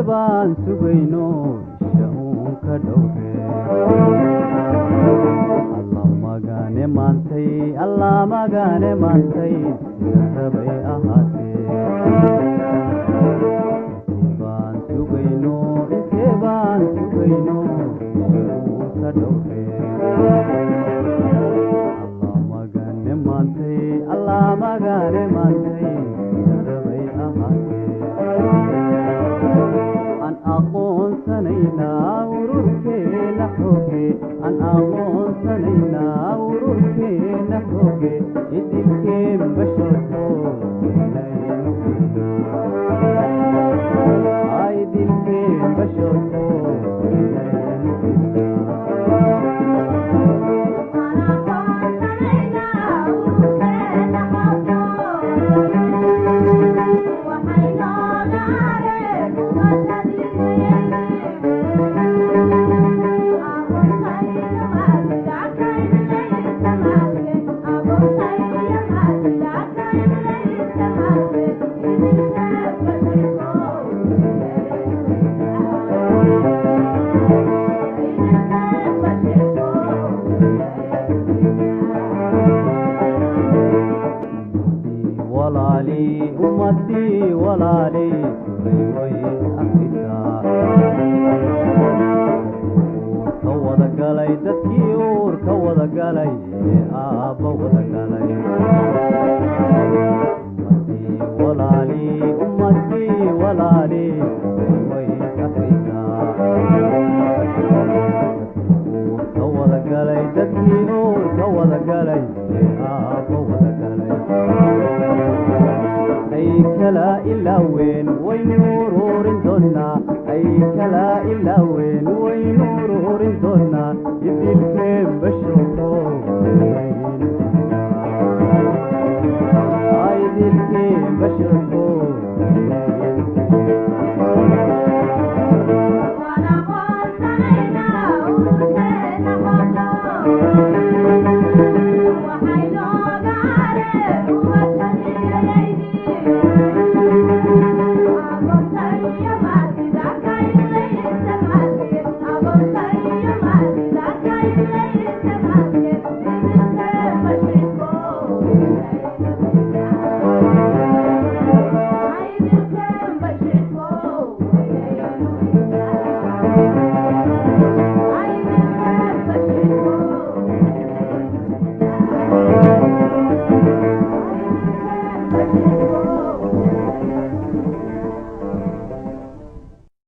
baan sugayno shaun ka dhowre alla magane maantay sida rabay ahaatee baan sugayno intee baan sugayno shaun ka dhowre alla magane maantay sida rabay ahaatee an aqoonsanayna ururkeena xooge an aqoonsanayna ururkeena xooge idilkeen basharko idilkeen basharko ummadii walaaley way afrika ka wada galay dadkii uur ka wada galay ee aabba wada galay ummadii walaaley way afrika ka wada galay dadkii uur ka wada galay ee aabba wada galay kala ilaaween waynuururin doonaa ay kala ilaaween waynuururin doonaa idilkeen